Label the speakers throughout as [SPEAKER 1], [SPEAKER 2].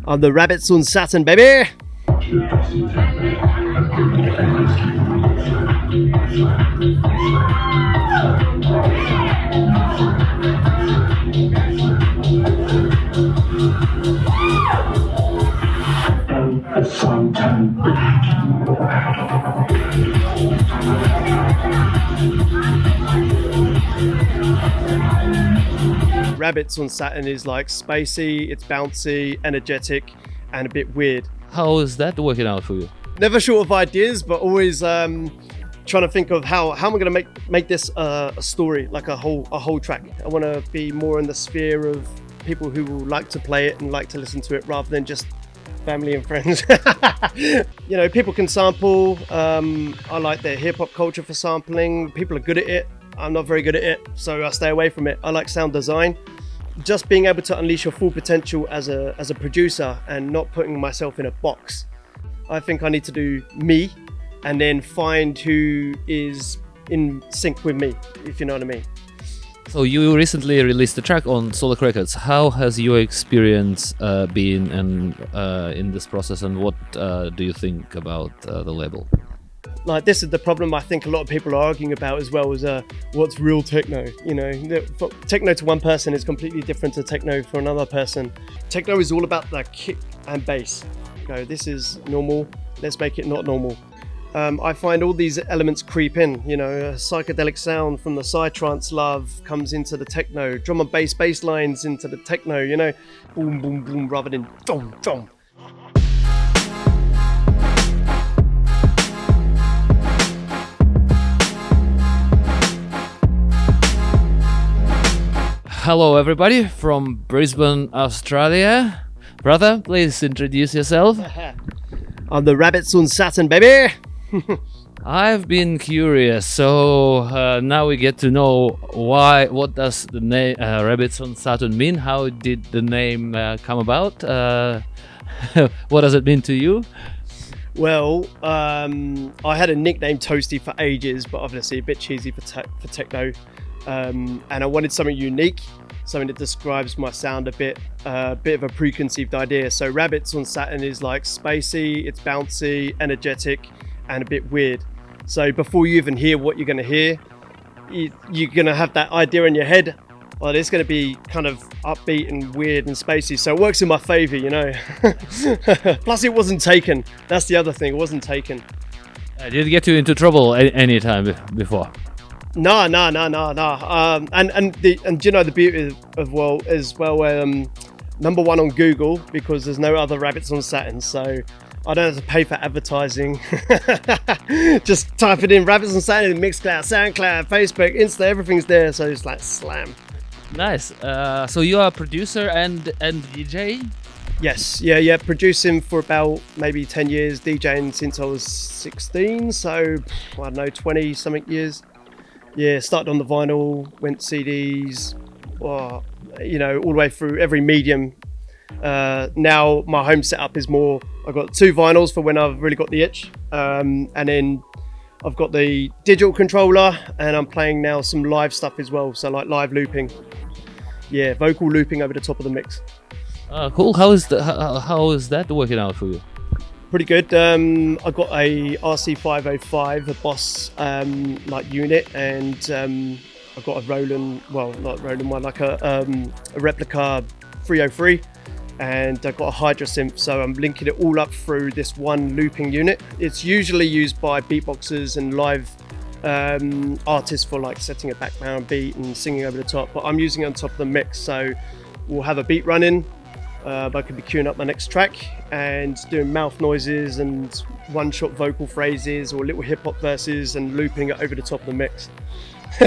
[SPEAKER 1] On the rabbits on Saturn, baby! Rabbits on Saturn is like spacey, it's bouncy, energetic, and a bit weird.
[SPEAKER 2] How is that working out for you?
[SPEAKER 1] Never short of ideas, but always trying to think of how am I going to make this a story, like a whole track. I want to be more in the sphere of people who will like to play it and like to listen to it rather than just family and friends. You know, people can sample. I like the hip hop culture for sampling. People are good at it. I'm not very good at it, so I stay away from it. I like sound design. Just being able to unleash your full potential as a producer and not putting myself in a box. I think I need to do me and then find who is in sync with me, if you know what I mean.
[SPEAKER 2] So you recently released a track on Solak Records. How has your experience been in this process, and what do you think about the label?
[SPEAKER 1] Like, this is the problem I think a lot of people are arguing about as well, is what's real techno. You know, techno to one person is completely different to techno for another person. Techno is all about the kick and bass. Go, this is normal, let's make it not normal. I find all these elements creep in, you know, a psychedelic sound from the psytrance love comes into the techno, drum and bass lines into the techno, you know, boom, boom, boom, rather than dom, dom.
[SPEAKER 2] Hello everybody from Brisbane, Australia. Brother, please introduce yourself.
[SPEAKER 1] On the rabbits on Saturn, baby!
[SPEAKER 2] I've been curious, so now we get to know what does the name Rabbits on Saturn mean? How did the name come about? What does it mean to you?
[SPEAKER 1] Well, I had a nickname Toasty for ages, but obviously a bit cheesy for techno. And I wanted something unique, something that describes my sound a bit of a preconceived idea. So Rabbits on Saturn is like spacey, it's bouncy, energetic, and a bit weird. So before you even hear what you're going to hear, you're going to have that idea in your head. Well, it's going to be kind of upbeat and weird and spacey. So it works in my favor, you know. Plus it wasn't taken. That's the other thing, it wasn't taken.
[SPEAKER 2] Did it get you into trouble any time before?
[SPEAKER 1] No. And you know the beauty of number one on Google, because there's no other rabbits on Saturn, so I don't have to pay for advertising. Just type it in, rabbits on Saturn, Mixcloud, SoundCloud, Facebook, Insta, everything's there, so it's like slam.
[SPEAKER 2] Nice. So you are a producer and DJ?
[SPEAKER 1] Yes, yeah, producing for about maybe 10 years, DJing since I was 16, so I don't know, 20 something years. Yeah, started on the vinyl, went CDs, you know, all the way through every medium. Now my home setup is more, I've got 2 vinyls for when I've really got the itch. And then I've got the digital controller, and I'm playing now some live stuff as well. So like live looping. Yeah, vocal looping over the top of the mix.
[SPEAKER 2] Cool. How is that working out for you?
[SPEAKER 1] Pretty good. I got a RC505, a Boss like unit, and I've got a Roland, well, not Roland one, like a replica 303, and I've got a Hydra synth, so I'm linking it all up through this one looping unit. It's usually used by beatboxers and live artists for like setting a background beat and singing over the top, but I'm using it on top of the mix, so we'll have a beat running. I could be queuing up my next track and doing mouth noises and one-shot vocal phrases or little hip-hop verses and looping it over the top of the mix.
[SPEAKER 2] You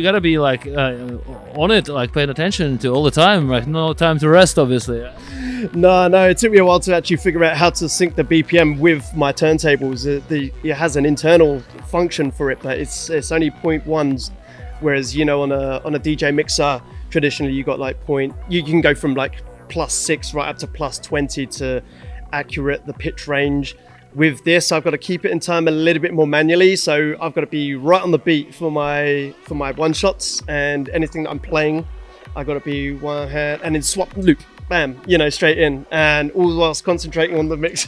[SPEAKER 2] gotta be like on it, like paying attention to all the time, right? No time to rest, obviously.
[SPEAKER 1] No, it took me a while to actually figure out how to sync the BPM with my turntables. It has an internal function for it, but it's only 0.1s, whereas you know on a DJ mixer, traditionally you got like you can go from like +6 right up to +20 to accurate the pitch range. With this, I've got to keep it in time a little bit more manually, so I've got to be right on the beat for my one shots, and anything that I'm playing, I've got to be one hand and then swap loop bam, straight in, and all whilst concentrating on the mix.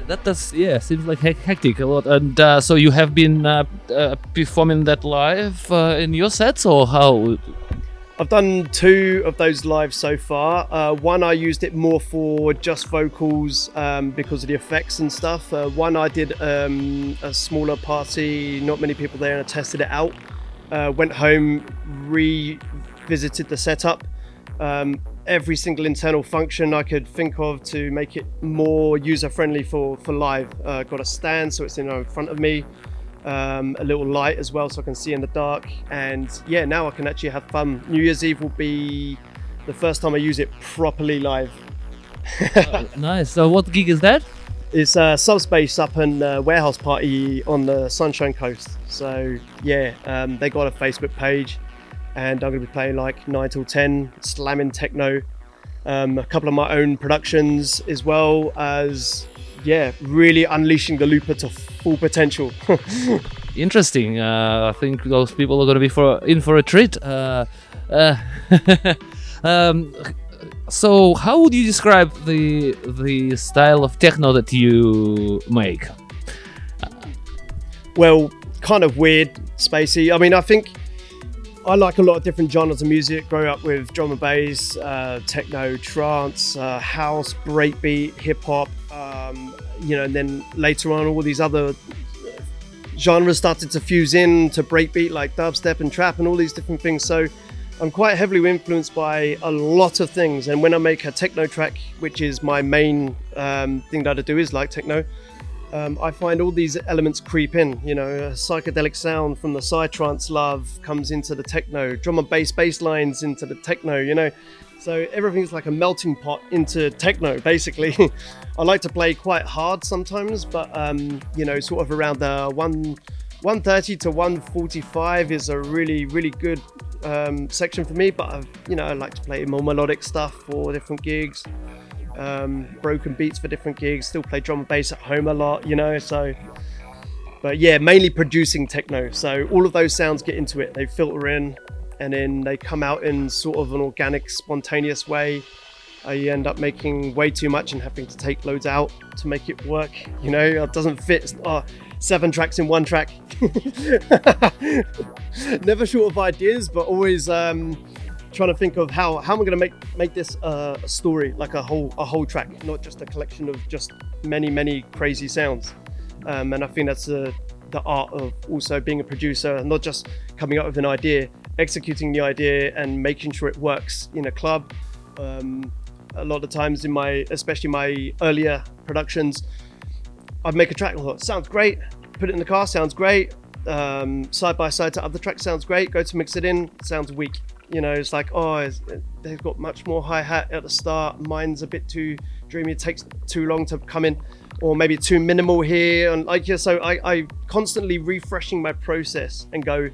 [SPEAKER 2] That does, yeah, seems like hectic a lot. And so you have been performing that live in your sets, or how?
[SPEAKER 1] I've done 2 of those live so far. One I used it more for just vocals because of the effects and stuff. One I did a smaller party, not many people there, and I tested it out. Went home, revisited the setup. Every single internal function I could think of to make it more user-friendly for live. Got a stand so it's in front of me, a little light as well so I can see in the dark, and yeah, now I can actually have fun. New Year's Eve will be the first time I use it properly live.
[SPEAKER 2] Nice. So what gig is that?
[SPEAKER 1] It's a Subspace up in Warehouse Party on the Sunshine Coast. So yeah, they got a Facebook page, and I'm going to be playing like 9 till 10, slamming techno, a couple of my own productions, as well as, yeah, really unleashing the looper to full potential.
[SPEAKER 2] Interesting. I think those people are going to be in for a treat. So how would you describe the style of techno that you make?
[SPEAKER 1] Well, kind of weird, spacey. I mean, I think I like a lot of different genres of music. Grew up with drum and bass, techno, trance, house, breakbeat, hip hop, and then later on all these other genres started to fuse in to breakbeat, like dubstep and trap and all these different things. So I'm quite heavily influenced by a lot of things. And when I make a techno track, which is my main thing that I do is like techno, I find all these elements creep in, a psychedelic sound from the psytrance love comes into the techno, drum and bass lines into the techno, so everything's like a melting pot into techno, basically. I like to play quite hard sometimes, but, sort of around the 130 to 145 is a really, really good section for me, but, I like to play more melodic stuff for different gigs. Broken beats for different gigs, still play drum and bass at home a lot, so, but yeah, mainly producing techno. So all of those sounds get into it, they filter in, and then they come out in sort of an organic, spontaneous way. I end up making way too much and having to take loads out to make it work, it doesn't fit. 7 tracks in 1 track. Never short of ideas, but always trying to think of how am I going to make this a story, like a whole track, not just a collection of just many crazy sounds. And I think that's the art of also being a producer, not just coming up with an idea, executing the idea and making sure it works in a club. A lot of times especially my earlier productions, I'd make a track and I thought, sounds great, put it in the car, sounds great, side by side to other tracks, sounds great, go to mix it in, sounds weak. It's like, they've got much more hi-hat at the start, mine's a bit too dreamy, it takes too long to come in, or maybe too minimal here, and so I constantly refreshing my process and go,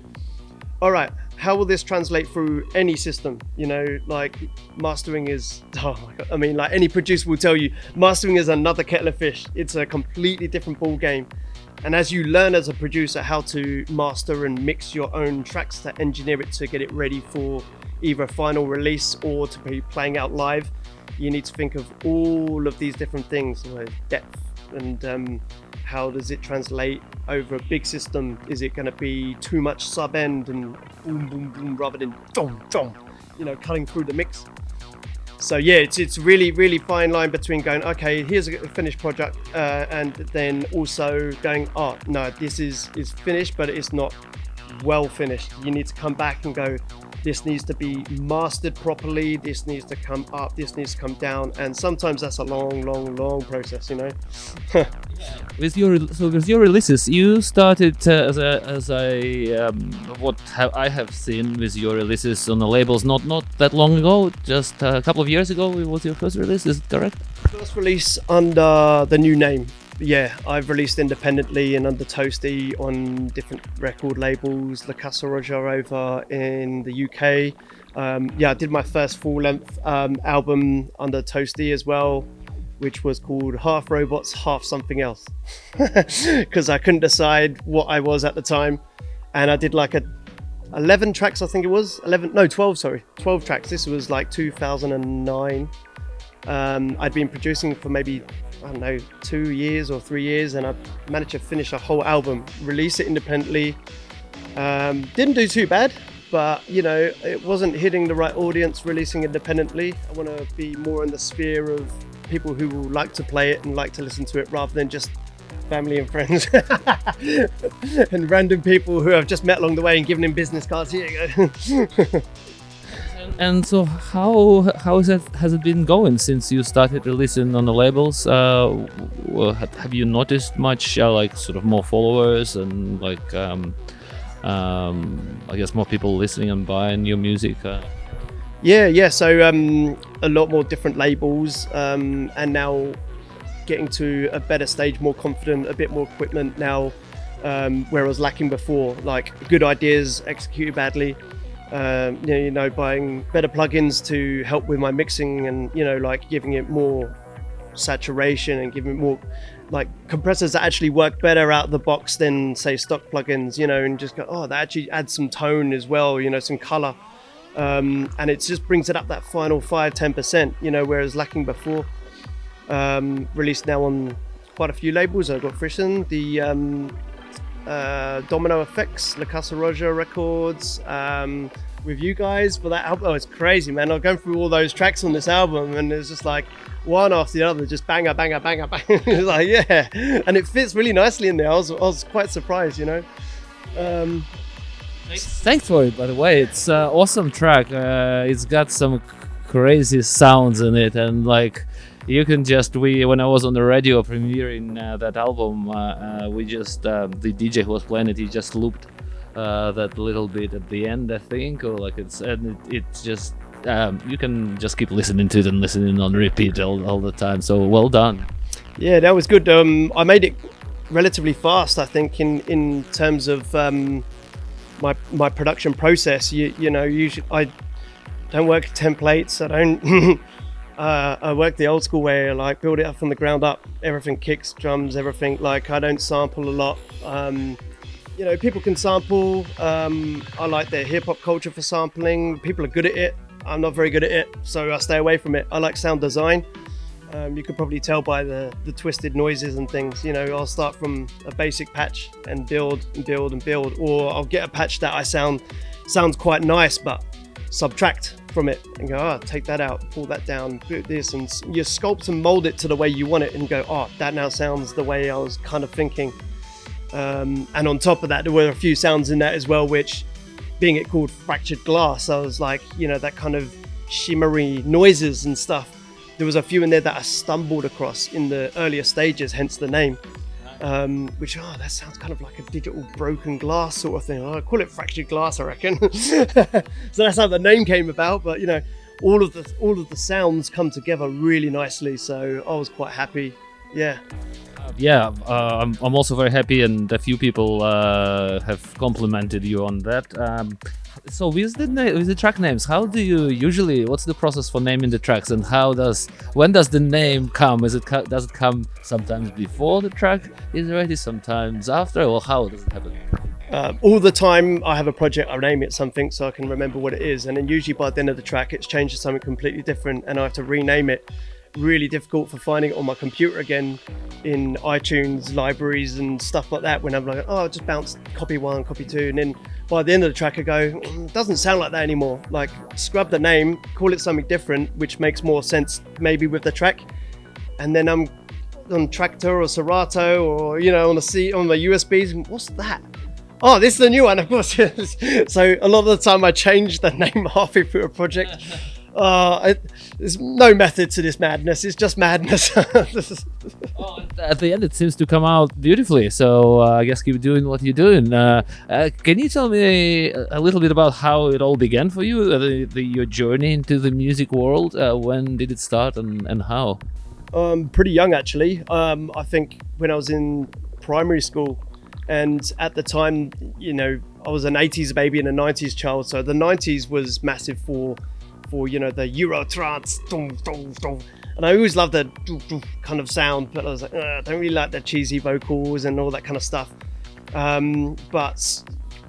[SPEAKER 1] all right, how will this translate through any system? Like mastering is, oh my God, I mean, like any producer will tell you, mastering is another kettle of fish. It's a completely different ball game. And as you learn as a producer how to master and mix your own tracks, to engineer it to get it ready for either a final release or to be playing out live, you need to think of all of these different things, depth, and how does it translate over a big system? Is it going to be too much sub end and boom, boom, boom, rather than dong, dong, cutting through the mix? So yeah, it's really, really fine line between going, okay, here's a finished project, and then also going, oh no, this is finished, but it's not well finished. You need to come back and go, this needs to be mastered properly, this needs to come up, this needs to come down, and sometimes that's a long process,
[SPEAKER 2] With your releases, you started I have seen with your releases on the labels not that long ago, just a couple of years ago. Was your first release? Is it correct?
[SPEAKER 1] First release under the new name. Yeah, I've released independently and under Toasty on different record labels, La Casa Roja over in the UK. I did my first full-length album under Toasty as well, which was called Half Robots, Half Something Else, because I couldn't decide what I was at the time. And I did like a 11 tracks, I think it was. 11, no, 12, sorry. 12 tracks. This was like 2009. I'd been producing for maybe, I don't know, 2 years or 3 years, and I managed to finish a whole album, release it independently. Didn't do too bad, but you know, it wasn't hitting the right audience releasing independently. I want to be more in the sphere of people who will like to play it and like to listen to it, rather than just family and friends and random people who I've just met along the way and given him business cards. Here you go.
[SPEAKER 2] And so, how has it been going since you started releasing on the labels? Have you noticed much, like sort of more followers and like, I guess more people listening and buying your music?
[SPEAKER 1] Yeah. So a lot more different labels, and now getting to a better stage, more confident, a bit more equipment now, where I was lacking before, like good ideas executed badly. You know, buying better plugins to help with my mixing, and you know, like giving it more saturation and giving it more like compressors that actually work better out of the box than say stock plugins, you know, and just go, oh, that actually adds some tone as well, you know, some color, and it just brings it up that final 5-10%, you know, whereas lacking before. Released now on quite a few labels. I've got Frisson, the Domino Effects, La Casa Roja Records, with you guys for that album. Oh, it's crazy, man. I'm going through all those tracks on this album, and it's just like one after the other, just banger, banger, banger, banger. It's like, yeah, and it fits really nicely in there. I was quite surprised, you know.
[SPEAKER 2] Thanks for it, by the way. It's an awesome track. It's got some crazy sounds in it, and like you can just when I was on the radio premiering that album, we just the DJ who was playing it, he just looped that little bit at the end, I think, or like it's just you can just keep listening to it and listening on repeat all the time. So well done.
[SPEAKER 1] Yeah, that was good. I made it relatively fast, I think, in terms of my production process. You know, usually I don't work templates. I don't. I work the old school way, like build it up from the ground up. Everything, kicks, drums, everything. Like I don't sample a lot. You know, people can sample. I like the hip hop culture for sampling. People are good at it. I'm not very good at it, so I stay away from it. I like sound design. You could probably tell by the twisted noises and things. You know, I'll start from a basic patch and build and build and build, or I'll get a patch that sounds quite nice, but subtract from it and go, oh, take that out, pull that down, put this, and you sculpt and mold it to the way you want it, and go, oh, that now sounds the way I was kind of thinking. And on top of that, there were a few sounds in that as well, which, being it called fractured glass, I was like, you know, that kind of shimmery noises and stuff. There was a few in there that I stumbled across in the earlier stages, hence the name. Which, that sounds kind of like a digital broken glass sort of thing. I call it fractured glass, I reckon. So that's how the name came about. But you know, all of the sounds come together really nicely. So I was quite happy. Yeah.
[SPEAKER 2] I'm also very happy, and a few people have complimented you on that. So with the track names, how do you usually? What's the process for naming the tracks, and when does the name come? Does it come sometimes before the track is ready, sometimes after, or how does it happen?
[SPEAKER 1] All the time I have a project, I name it something so I can remember what it is, and then usually by the end of the track it's changed to something completely different, and I have to rename it. Really difficult for finding it on my computer again in iTunes libraries and stuff like that, when I'm like, oh, just bounce copy 1, copy 2, and then by the end of the track I go, it doesn't sound like that anymore. Like, scrub the name, call it something different, which makes more sense maybe with the track. And then I'm on Tractor or Serato, or you know, on my USBs, what's that? Oh, this is the new one, of course. So a lot of the time I change the name halfway through a project. There's no method to this madness. It's just madness.
[SPEAKER 2] At the end, it seems to come out beautifully. So I guess keep doing what you're doing. Can you tell me a little bit about how it all began for you? Your journey into the music world. When did it start, and how?
[SPEAKER 1] Pretty young, actually. I think when I was in primary school, and at the time, you know, I was an 80s baby and a 90s child. So the 90s was massive for you know, the Euro trance, and I always loved the kind of sound, but I was like, I don't really like the cheesy vocals and all that kind of stuff. But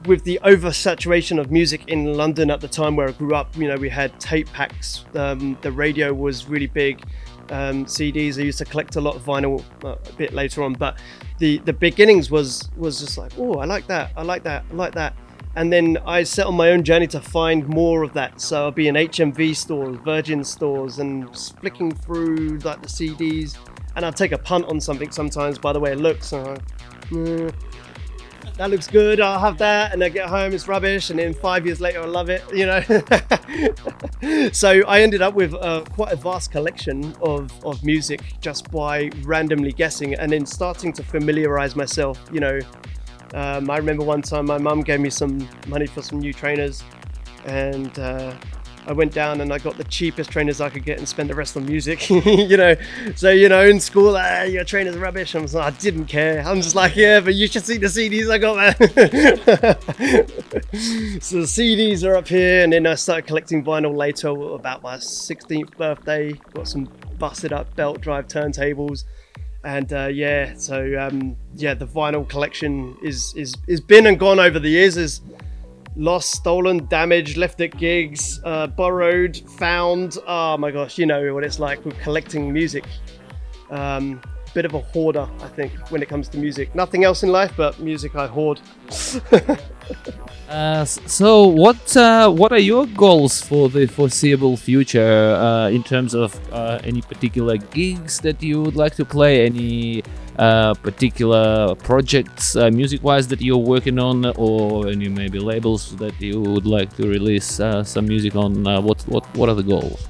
[SPEAKER 1] with the oversaturation of music in London at the time where I grew up, we had tape packs. The radio was really big. CDs. I used to collect a lot of vinyl a bit later on, but the beginnings was just like, oh, I like that, I like that, I like that. And then I set on my own journey to find more of that. So I'll be in HMV stores, Virgin stores, and flicking through like the CDs. And I'll take a punt on something sometimes by the way it looks. That looks good, I'll have that. And I get home, it's rubbish. And then 5 years later, I love it, So I ended up with quite a vast collection of music just by randomly guessing and then starting to familiarize myself, I remember one time my mum gave me some money for some new trainers, and I went down and I got the cheapest trainers I could get and spent the rest on music. So in school, your trainers are rubbish. I didn't care. I'm just like, yeah, but you should see the CDs I got, man. So the CDs are up here, and then I started collecting vinyl later, about my 16th birthday. Got some busted up belt drive turntables. And the vinyl collection is been and gone over the years. Is lost, stolen, damaged, left at gigs, borrowed, found. Oh my gosh, you know what it's like with collecting music. Bit of a hoarder, I think, when it comes to music. Nothing else in life, but music I hoard.
[SPEAKER 2] So what are your goals for the foreseeable future in terms of any particular gigs that you would like to play, any particular projects music-wise that you're working on, or any maybe labels that you would like to release some music on? What are the goals?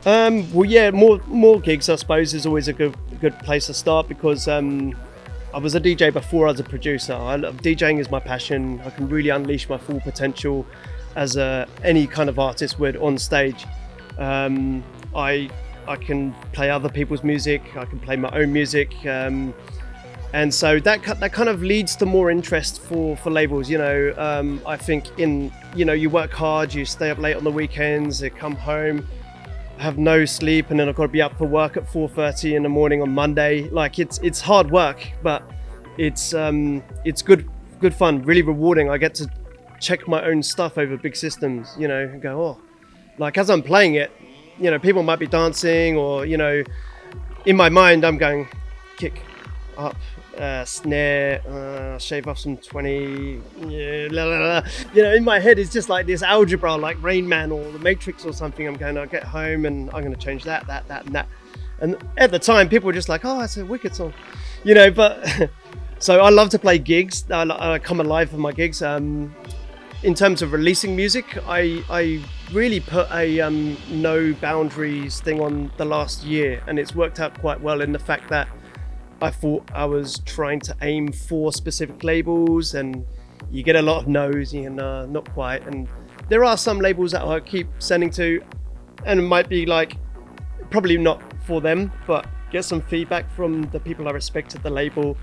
[SPEAKER 2] More gigs, I suppose, is always a good place to start, because I was a DJ before I was a producer. DJing is my passion. I can really unleash my full potential as any kind of artist would on stage. I can play other people's music. I can play my own music, and so that kind of leads to more interest for labels. I think you work hard, you stay up late on the weekends, you come home, have no sleep, and then I've got to be up for work at 4:30 in the morning on Monday. Like it's hard work, but it's good fun, really rewarding. I get to check my own stuff over big systems, and go, oh, like as I'm playing it, people might be dancing, or in my mind I'm going kick up, snare, shave off some 20, in my head it's just like this algebra, like Rain Man or the Matrix or something. I'll get home and I'm going to change that and that, and at the time people were just like, oh, that's a wicked song, but so I love to play gigs. I come alive for my gigs. In terms of releasing music, I really put a no boundaries thing on the last year, and it's worked out quite well in the fact that I thought I was trying to aim for specific labels, and you get a lot of no's, not quite. And there are some labels that I keep sending to, and it might be like, probably not for them, but get some feedback from the people I respect at the label,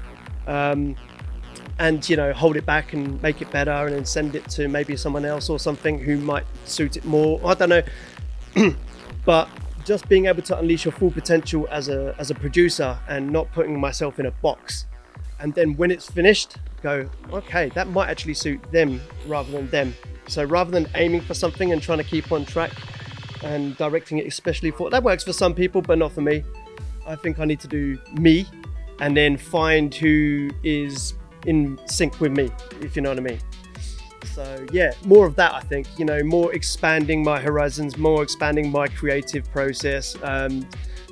[SPEAKER 2] and hold it back and make it better, and then send it to maybe someone else or something who might suit it more. I don't know, but just being able to unleash your full potential as a producer and not putting myself in a box, and then when it's finished, go, okay, that might actually suit them rather than them. So rather than aiming for something and trying to keep on track and directing it, especially for that works for some people but not for me. I think I need to do me and then find who is in sync with me, if you know what I mean. So yeah, more of that, I think, more expanding my horizons, more expanding my creative process,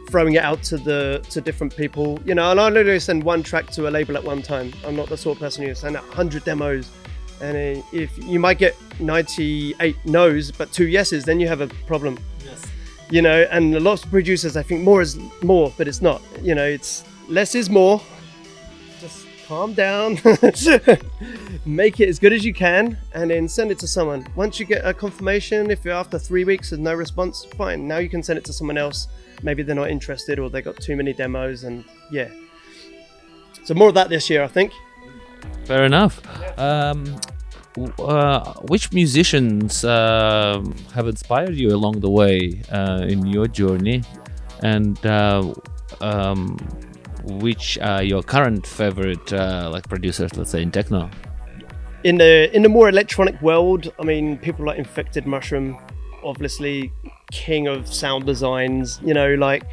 [SPEAKER 2] throwing it out to different people, and I literally send one track to a label at one time. I'm not the sort of person who send out 100 demos, and if you might get 98 no's but 2 yeses, then you have a problem. Yes. And lots of producers, I think more is more, but it's not. It's less is more. Just calm down, make it as good as you can, and then send it to someone. Once you get a confirmation, if you're after 3 weeks and no response, fine, now you can send it to someone else. Maybe they're not interested, or they got too many demos, and yeah. So more of that this year, I think. Fair enough. Which musicians have inspired you along the way in your journey, and which are your current favorite producers, let's say, in techno?
[SPEAKER 1] in the more electronic world, I mean, people like Infected Mushroom, obviously king of sound designs, you know, like,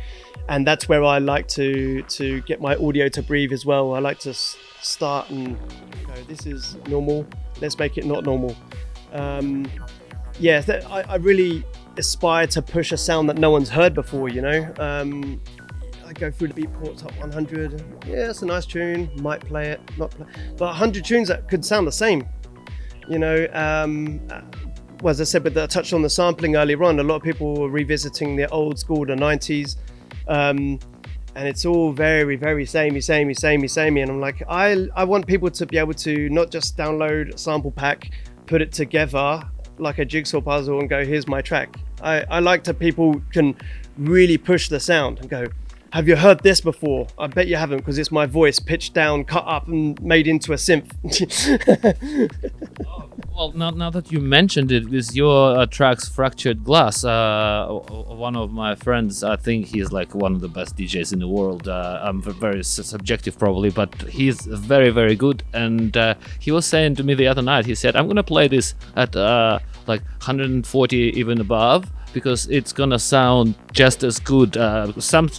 [SPEAKER 1] and that's where I like to get my audio to breathe as well. I like to start and go, this is normal, let's make it not normal. I really aspire to push a sound that no one's heard before, you know. I go through the Beatport Top 100. Yeah, it's a nice tune. Might play it, not play. But 100 tunes that could sound the same. You know, well, as I said, but I touched on the sampling earlier on. A lot of people were revisiting the old school, the 90s, and it's all very, very samey. And I'm like, I want people to be able to not just download a sample pack, put it together like a jigsaw puzzle, and go, here's my track. I like that people can really push the sound and go, have you heard this before? I bet you haven't, because it's my voice pitched down, cut up and made into a synth.
[SPEAKER 2] Well, now that you mentioned it, with your tracks Fractured Glass, one of my friends, I think he's like one of the best DJs in the world. I'm very subjective probably, but he's very, very good. And he was saying to me the other night, he said, I'm going to play this at like 140 even above, because it's gonna sound just as good. Some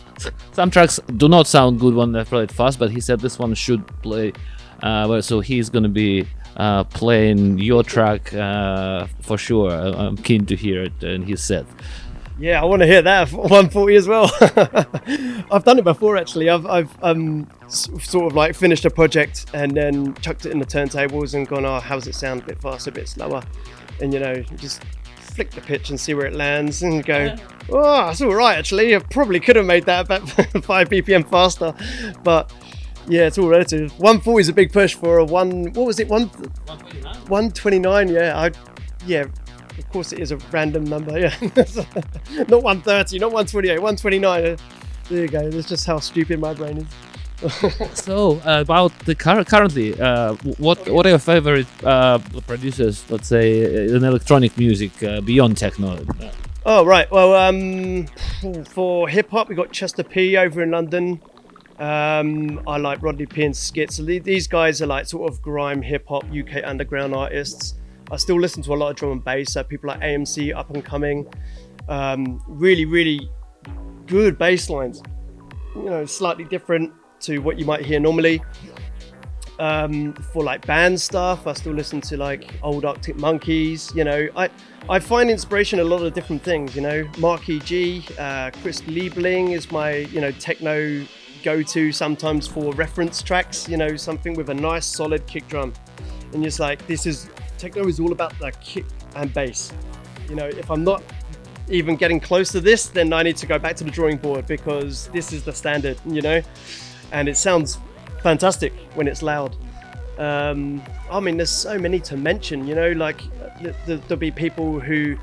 [SPEAKER 2] tracks do not sound good when they play it fast, but he said this one should play. So he's gonna be playing your track for sure. I'm keen to hear it in his set.
[SPEAKER 1] Yeah, I want to hear that 140 as well. I've done it before actually. I've sort of like finished a project and then chucked it in the turntables and gone, oh, how's it sound? A bit faster, a bit slower, and you know, just flick the pitch and see where it lands and go, oh, it's all right actually. I probably could have made that about 5 BPM faster, but yeah, it's all relative. 140 is a big push for a what was it? 129. Yeah, of course it is a random number. Yeah, not 130, not 128, 129. There you go. That's just how stupid my brain is.
[SPEAKER 2] So about the currently, what are your favorite producers? Let's say in electronic music beyond techno.
[SPEAKER 1] Oh right, well for hip hop we got Chester P over in London. I like Rodney P and Skits. So these guys are like sort of grime hip hop UK underground artists. I still listen to a lot of drum and bass. So people like AMC, up and coming, really, really good bass lines. You know, slightly different to what you might hear normally. For like band stuff, I still listen to like old Arctic Monkeys. You know, I find inspiration in a lot of different things. You know, Mark E.G., Chris Liebling is my techno go-to sometimes for reference tracks. You know, something with a nice solid kick drum, and just like techno is all about the kick and bass. You know, if I'm not even getting close to this, then I need to go back to the drawing board, because this is the standard. You know. And it sounds fantastic when it's loud. I mean, there's so many to mention, you know, like there'll be people who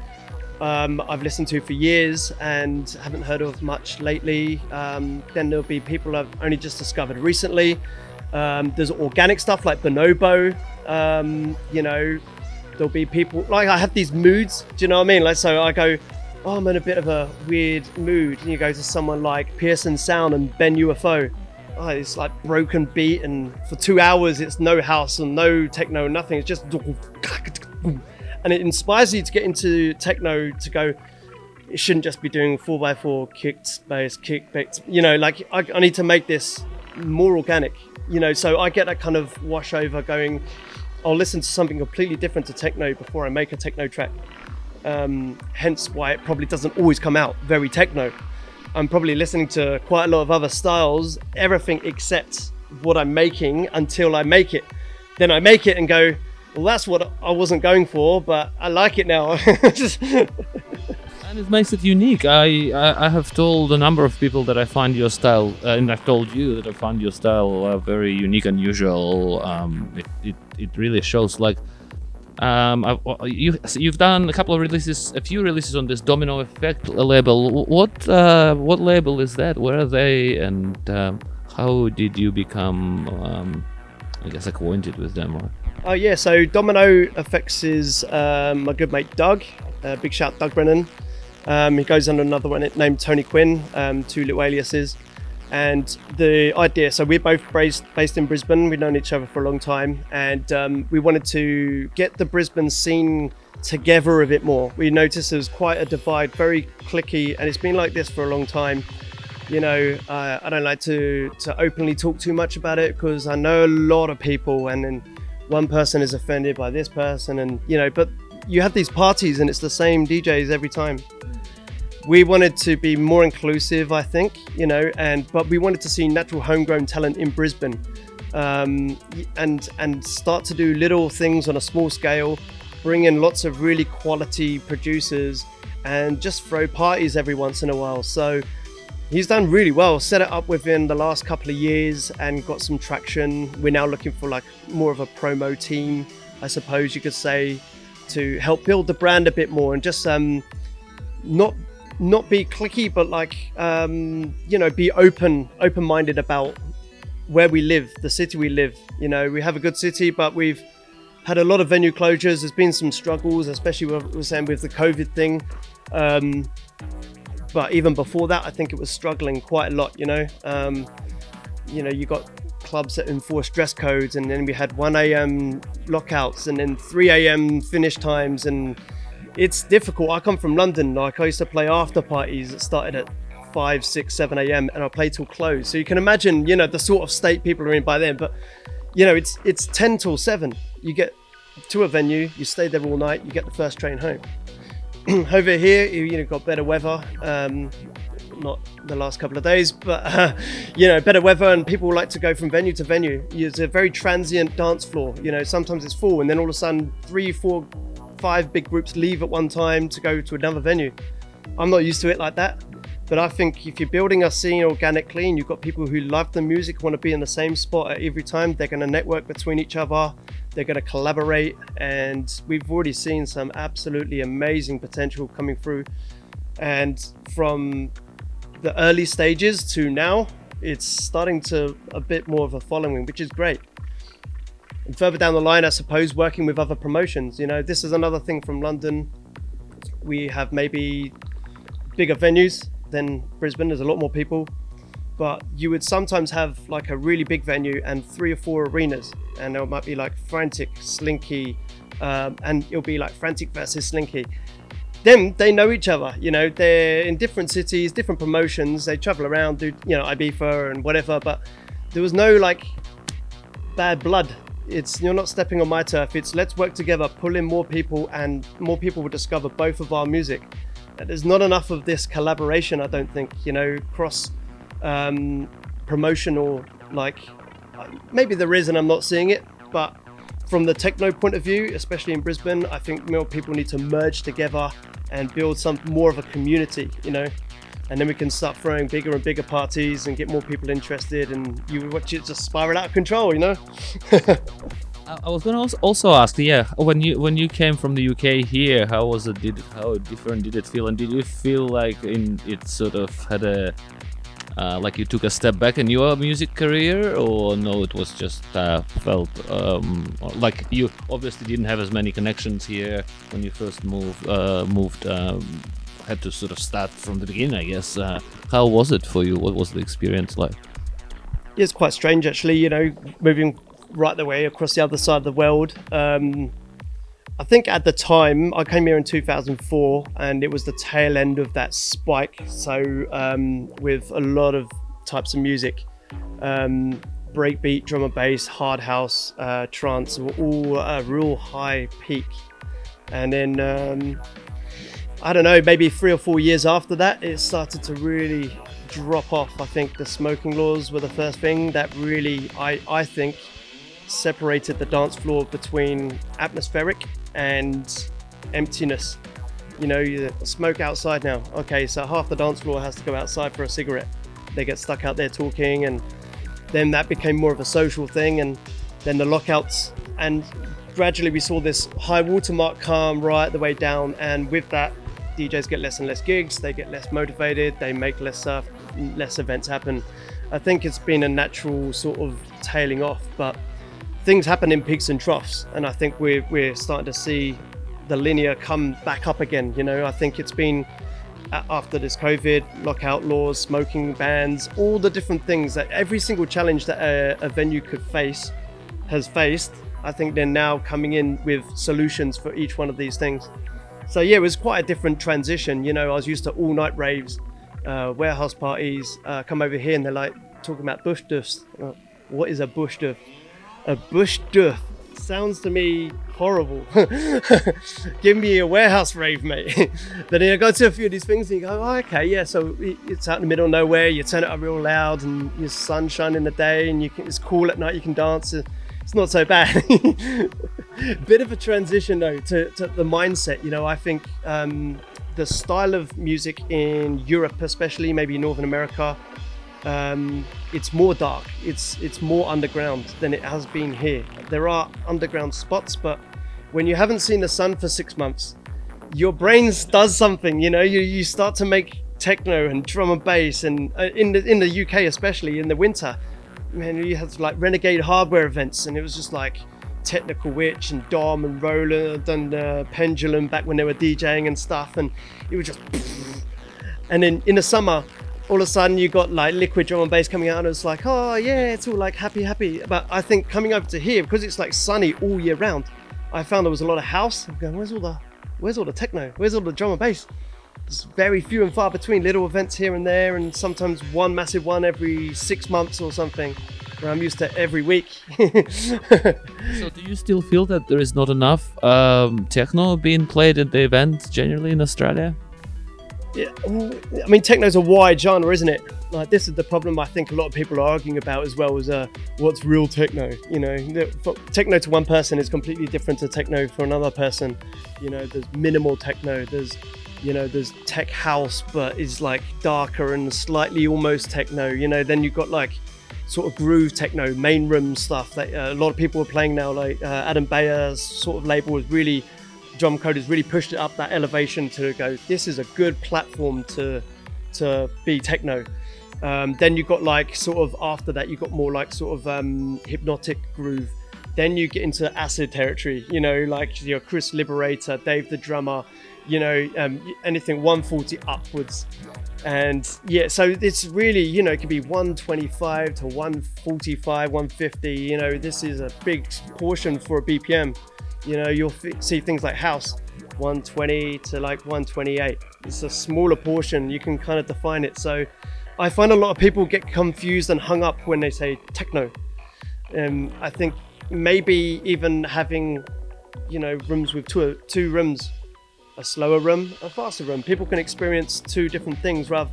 [SPEAKER 1] I've listened to for years and haven't heard of much lately. Then there'll be people I've only just discovered recently. There's organic stuff like Bonobo. You know, there'll be people, like I have these moods, do you know what I mean? Like, so I go, oh, I'm in a bit of a weird mood. And you go to someone like Pearson Sound and Ben UFO. Oh, it's like broken beat, and for 2 hours it's no house and no techno, nothing. It's just, and it inspires you to get into techno, to go, it shouldn't just be doing 4x4 kicked bass, kick bass. You know, like I need to make this more organic. You know, so I get that kind of wash over going, I'll listen to something completely different to techno before I make a techno track. Hence why it probably doesn't always come out very techno. I'm probably listening to quite a lot of other styles, everything except what I'm making, until I make it. Then I make it and go, well, that's what I wasn't going for, but I like it now.
[SPEAKER 2] And it makes it unique. I have told a number of people that I find your style, and I've told you that I find your style very unique, unusual. It really shows. Like, you've done a few releases on this Domino Effect label. What label is that? Where are they? And how did you become, I guess, acquainted with them?
[SPEAKER 1] Oh yeah, so Domino Effects is my good mate Doug. Big shout Doug Brennan. He goes under another one named Tony Quinn, 2 little aliases. And the idea, so we're both based in Brisbane. We've known each other for a long time, and we wanted to get the Brisbane scene together a bit more. We noticed there's quite a divide, very cliquey, and it's been like this for a long time. I don't like to openly talk too much about it because I know a lot of people, and then one person is offended by this person, and but you have these parties and it's the same DJs every time. We wanted to be more inclusive, I think, but we wanted to see natural homegrown talent in Brisbane, and start to do little things on a small scale, bring in lots of really quality producers, and just throw parties every once in a while. So he's done really well, set it up within the last couple of years and got some traction. We're now looking for like more of a promo team, I suppose you could say, to help build the brand a bit more and just not be cliquey, but like be open-minded about where we live, the city we live. We have a good city, but we've had a lot of venue closures. There's been some struggles, especially what we're saying with the COVID thing. But even before that, I think it was struggling quite a lot. You got clubs that enforce dress codes, and then we had 1 a.m. lockouts, and then 3 a.m. finish times, and it's difficult. I come from London. Like I used to play after parties that started at 5, 6, 7 a.m. and I played till close. So you can imagine, the sort of state people are in by then. But it's 10 till 7. You get to a venue, you stay there all night, you get the first train home. Over here, you've got better weather. Not the last couple of days, but better weather, and people like to go from venue to venue. It's a very transient dance floor. Sometimes it's full, and then all of a sudden 3, 4, 5 big groups leave at one time to go to another venue. I'm not used to it like that, but I think if you're building a scene organically and you've got people who love the music, want to be in the same spot at every time, they're going to network between each other, they're going to collaborate, and we've already seen some absolutely amazing potential coming through. And from the early stages to now, it's starting to a bit more of a following, which is great. And further down the line, I suppose, working with other promotions. This is another thing from London. We have maybe bigger venues than Brisbane. There's a lot more people, but you would sometimes have like a really big venue and 3 or 4 arenas, and there might be like Frantic, Slinky, and it'll be like Frantic versus Slinky. Then they know each other, they're in different cities, different promotions, they travel around, do Ibiza and whatever, but there was no like bad blood. It's, you're not stepping on my turf. It's let's work together, pull in more people, and more people will discover both of our music. There's not enough of this collaboration, I don't think, cross promotional, like maybe there is and I'm not seeing it, but from the techno point of view, especially in Brisbane, I think more people need to merge together and build some more of a community, and then we can start throwing bigger and bigger parties and get more people interested, and you watch it just spiral out of control,
[SPEAKER 2] I was going to also ask, when you came from the UK here, how was it? How different did it feel? And did you feel like it sort of had a like you took a step back in your music career, or no? It was just felt like you obviously didn't have as many connections here when you first moved. Had to sort of start from the beginning, I guess. How was it for you? What was the experience like?
[SPEAKER 1] Yeah, it's quite strange actually, moving right the way across the other side of the world. I think at the time, I came here in 2004 and it was the tail end of that spike. So with a lot of types of music, breakbeat, drum and bass, hard house, trance, were all a real high peak. And then I don't know, maybe 3 or 4 years after that, it started to really drop off. I think the smoking laws were the first thing that really, I think, separated the dance floor between atmospheric and emptiness. You smoke outside now. Okay, so half the dance floor has to go outside for a cigarette. They get stuck out there talking, and then that became more of a social thing, and then the lockouts, and gradually we saw this high watermark come right the way down, and with that, DJs get less and less gigs, they get less motivated, they make less events happen. I think it's been a natural sort of tailing off, but things happen in peaks and troughs, and I think we're starting to see the linear come back up again. I think it's been after this COVID, lockout laws, smoking bans, all the different things that every single challenge that a venue could face has faced. I think they're now coming in with solutions for each one of these things. So yeah, it was quite a different transition. You know, I was used to all night raves, warehouse parties, come over here and they're like talking about bush duffs. What is a bush duff? A bush duff sounds to me horrible. Give me a warehouse rave, mate. Then you go to a few of these things and you go, oh, okay, yeah, so it's out in the middle of nowhere, you turn it up real loud and your sunshine in the day and it's cool at night, you can dance. It's not so bad. Bit of a transition though to the mindset. You know, I think the style of music in Europe, especially maybe Northern America, it's more dark, it's more underground than it has been here. There are underground spots, but when you haven't seen the sun for 6 months, your brain does something. You know, you start to make techno and drum and bass, and in the UK especially in the winter, man, you had like renegade hardware events, and it was just like Technical Witch and Dom and Roland and Pendulum back when they were DJing and stuff, and it was just. And then in the summer, all of a sudden you got like liquid drum and bass coming out, and it's like, oh yeah, it's all like happy. But I think coming over to here, because it's like sunny all year round, I found there was a lot of house. I'm going, where's all the techno? Where's all the drum and bass? There's very few and far between, little events here and there, and sometimes one massive one every 6 months or something, where I'm used to every week.
[SPEAKER 2] So do you still feel that there is not enough techno being played at the event generally in Australia?
[SPEAKER 1] Yeah, I mean, techno's a wide genre, isn't it? Like, this is the problem I think a lot of people are arguing about as well, is what's real techno? You know, techno to one person is completely different to techno for another person. You know, there's minimal techno, there's tech house, but it's like darker and slightly almost techno. You know, then you've got like sort of groove techno, main room stuff that a lot of people are playing now. Like Adam Bayer's sort of label is really, drum code has really pushed it up that elevation to go, this is a good platform to be techno. Then you got like sort of after that, you got more like sort of hypnotic groove. Then you get into acid territory, you know, like your Chris Liberator, Dave the Drummer, you know, anything 140 upwards. And yeah, so it's really, you know, it could be 125 to 145, 150, you know, this is a big portion for a BPM. You know, you'll see things like house 120 to like 128. It's a smaller portion, you can kind of define it. So I find a lot of people get confused and hung up when they say techno. I think maybe even having, you know, rooms with two rooms, a slower room, a faster room. People can experience two different things rather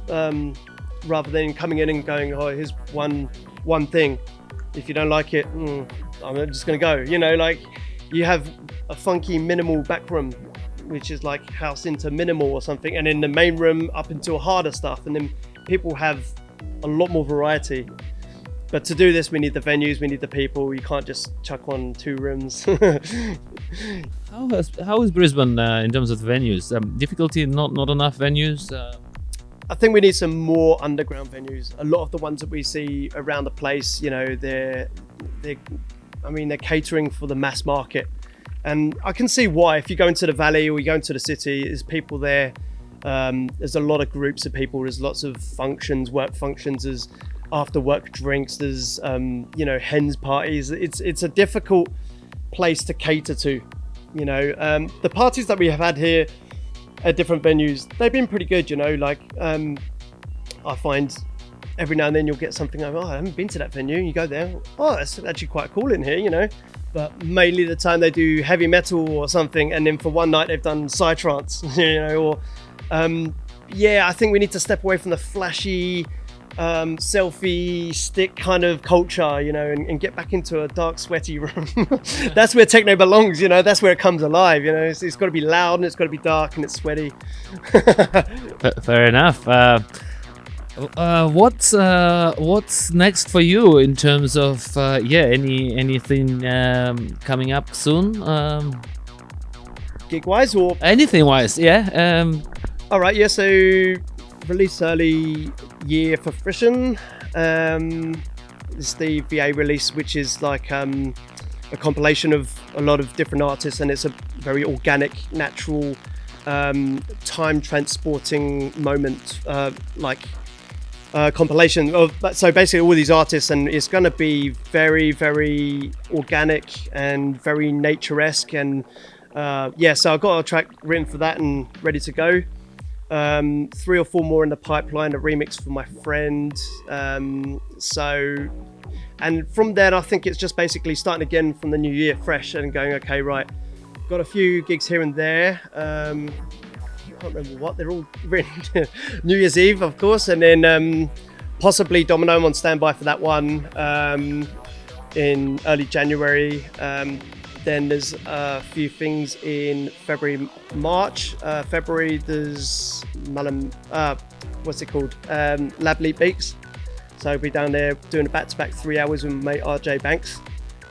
[SPEAKER 1] than coming in and going, oh, here's one thing. If you don't like it, I'm just gonna go. You know, like you have a funky minimal back room, which is like house into minimal or something, and in the main room up into harder stuff, and then people have a lot more variety. But to do this, we need the venues, we need the people. You can't just chuck on two rooms.
[SPEAKER 2] How is Brisbane in terms of venues? Difficulty, not enough venues?
[SPEAKER 1] I think we need some more underground venues. A lot of the ones that we see around the place, you know, they're catering for the mass market. And I can see why. If you go into the valley or you go into the city, there's people there. There's a lot of groups of people. There's lots of functions, work functions. There's after work drinks. There's hens parties. It's a difficult place to cater to. You know, the parties that we have had here at different venues, they've been pretty good. You know, like I find every now and then you'll get something like, oh, I haven't been to that venue. You go there, oh, that's actually quite cool in here. You know. But mainly the time they do heavy metal or something, and then for one night they've done psytrance, you know, or I think we need to step away from the flashy selfie stick kind of culture, you know, and get back into a dark, sweaty room. That's where techno belongs, you know, that's where it comes alive, you know, it's got to be loud and it's got to be dark and it's sweaty.
[SPEAKER 2] Fair enough. What's next for you in terms of anything coming up soon?
[SPEAKER 1] Gig wise or
[SPEAKER 2] anything wise? Yeah.
[SPEAKER 1] All right. Yeah. So release early year for Frisson. It's the VA release, which is like a compilation of a lot of different artists, and it's a very organic, natural time transporting moment, compilation of. So basically all these artists, and it's going to be very, very organic and very nature-esque. And so I've got a track written for that and ready to go. 3 or 4 more in the pipeline, a remix for my friend. And from then I think it's just basically starting again from the new year fresh and going, okay, right, got a few gigs here and there. I can't remember what, they're all written. New Year's Eve, of course, and then possibly Domino. I'm on standby for that one in early January. Then there's a few things in February, March. February there's Lab Leap Beats. So I'll be down there doing a back-to-back 3 hours with my mate RJ Banks.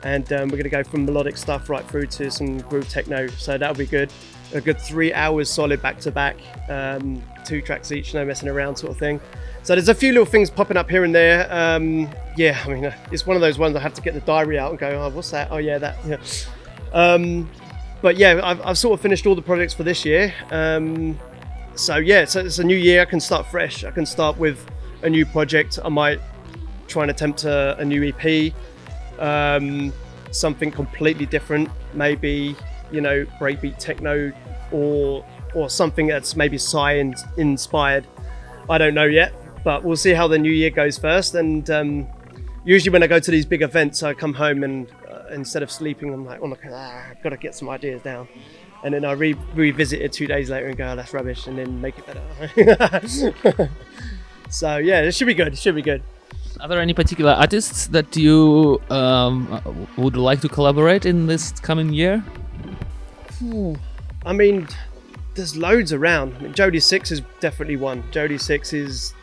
[SPEAKER 1] And we're going to go from melodic stuff right through to some groove techno. So that'll be good. A good 3 hours solid back-to-back, 2 tracks each, no messing around sort of thing. So there's a few little things popping up here and there. It's one of those ones I have to get the diary out and go, oh, what's that? Oh yeah, that. Yeah. But yeah, I've sort of finished all the projects for this year. So it's a new year. I can start fresh. I can start with a new project. I might try and attempt a new EP, something completely different, maybe, breakbeat techno or something that's maybe science inspired. I don't know yet, but we'll see how the new year goes first. And usually when I go to these big events, I come home and instead of sleeping, I'm like, I've got to get some ideas down. And then I revisit it 2 days later and go, oh, that's rubbish, and then make it better. So yeah, it should be good. It should be good.
[SPEAKER 2] Are there any particular artists that you would like to collaborate in this coming year?
[SPEAKER 1] I mean, there's loads around. I mean, Jody Six is definitely one. Jody Six is,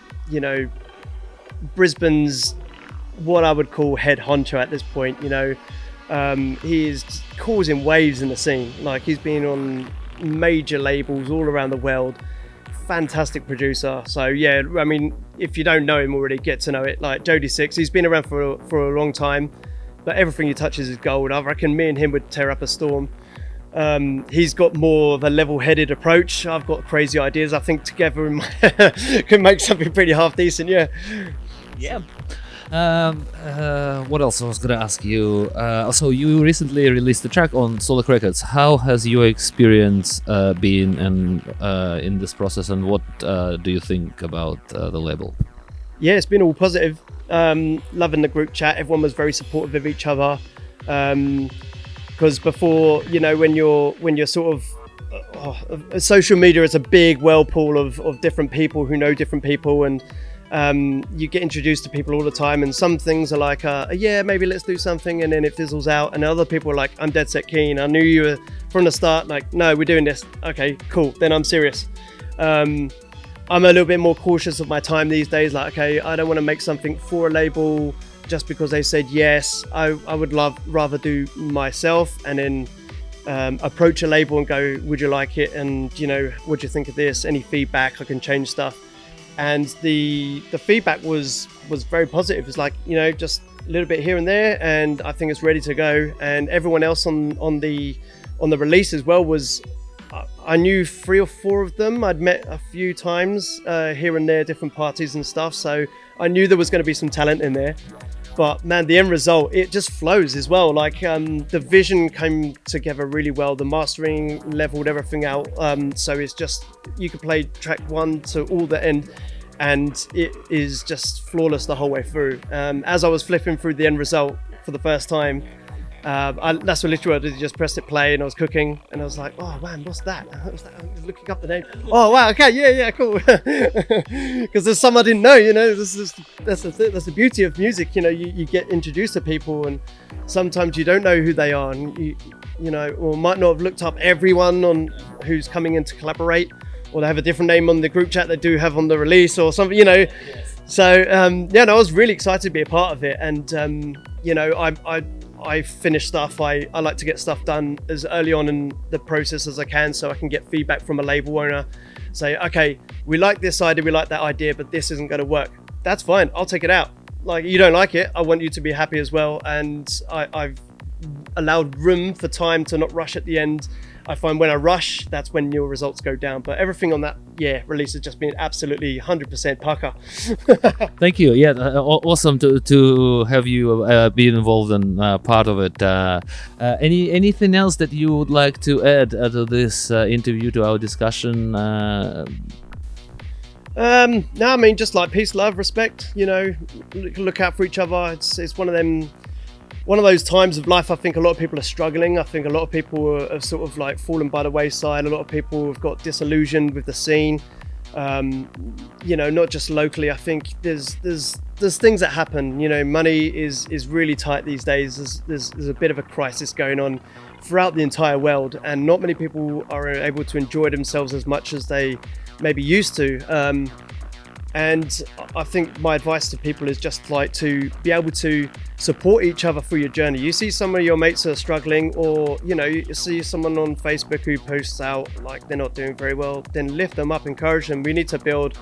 [SPEAKER 1] Brisbane's what I would call head honcho at this point. He is causing waves in the scene. Like, he's been on major labels all around the world. Fantastic producer. So yeah, I mean, if you don't know him already, get to know it. Like Jody Six, he's been around for a long time, but everything he touches is gold. I reckon me and him would tear up a storm. He's got more of a level-headed approach. I've got crazy ideas. I think together we can make something pretty half decent. Yeah.
[SPEAKER 2] What else I was gonna ask you? Also, you recently released a track on Solak Records. How has your experience been in this process, and what do you think about the label?
[SPEAKER 1] Yeah, it's been all positive. Loving the group chat. Everyone was very supportive of each other. Because before, when you're sort of social media is a big whirlpool of different people who know different people, and you get introduced to people all the time, and some things are like, maybe let's do something, and then it fizzles out, and other people are like, I'm dead set keen. I knew you were from the start, like, no, we're doing this. Okay, cool, then I'm serious. I'm a little bit more cautious of my time these days. Like, okay, I don't want to make something for a label just because they said yes. I would rather do myself, and then approach a label and go, would you like it? And what do you think of this? Any feedback? I can change stuff. And the feedback was very positive. It's like, just a little bit here and there, and I think it's ready to go. And everyone else on the release as well was, I knew 3 or 4 of them. I'd met a few times here and there, different parties and stuff. So I knew there was going to be some talent in there. But man, the end result, it just flows as well. Like the vision came together really well. The mastering leveled everything out. So it's just, you could play track 1 to all the end, and it is just flawless the whole way through. As I was flipping through the end result for the first time, that's what literally I did. Just pressed it play, and I was cooking, and I was like, oh man, what's that? I was looking up the name. Oh wow, okay, yeah, cool. Because there's some I didn't know. That's the beauty of music. You get introduced to people, and sometimes you don't know who they are, and or might not have looked up everyone on who's coming in to collaborate, or they have a different name on the group chat they do have on the release or something. Yes. So I was really excited to be a part of it, and I finish stuff. I like to get stuff done as early on in the process as I can, so I can get feedback from a label owner. Say, okay, we like this idea, we like that idea, but this isn't going to work. That's fine. I'll take it out. Like, you don't like it, I want you to be happy as well. And I've allowed room for time to not rush at the end. I find when I rush, that's when your results go down. But everything on that release has just been absolutely 100% pucker.
[SPEAKER 2] Thank you. Yeah, awesome to have you be involved and part of it. Anything else that you would like to add to this interview, to our discussion?
[SPEAKER 1] No, I mean, just like peace, love, respect. You know, look out for each other. It's one of those times of life. I think a lot of people are struggling. I think a lot of people have sort of like fallen by the wayside. A lot of people have got disillusioned with the scene. You know, not just locally. I think there's things that happen. You know, money is really tight these days. There's a bit of a crisis going on throughout the entire world, and not many people are able to enjoy themselves as much as they maybe used to. And I think my advice to people is just like to be able to support each other through your journey. You see some of your mates are struggling, or you know, you see someone on Facebook who posts out like they're not doing very well, then lift them up, encourage them. We need to build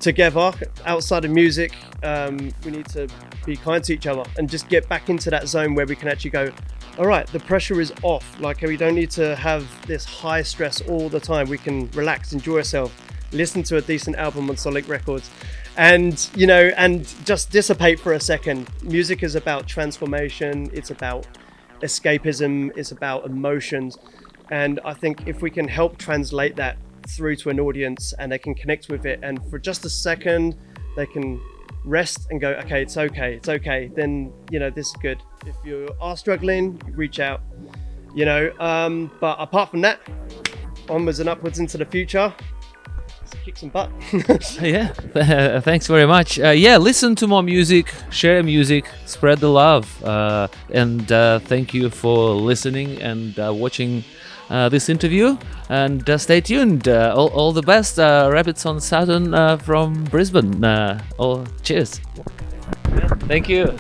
[SPEAKER 1] together outside of music. We need to be kind to each other and just get back into that zone where we can actually go, all right, the pressure is off. Like, we don't need to have this high stress all the time. We can relax, enjoy ourselves, listen to a decent album on Solid Records, and you know, and just dissipate for a second. Music is about transformation. It's about escapism. It's about emotions. And I think if we can help translate that through to an audience and they can connect with it, and for just a second they can rest and go, okay, it's okay, then you know, this is good. If you are struggling, reach out, you know. But apart from that, onwards and upwards into the future. Let's kick some butt.
[SPEAKER 2] Yeah, thanks very much. Listen to more music, share music, spread the love, and thank you for listening and watching this interview, and stay tuned. All the best. Rabbits on Saturn from Brisbane. Cheers. Thank you.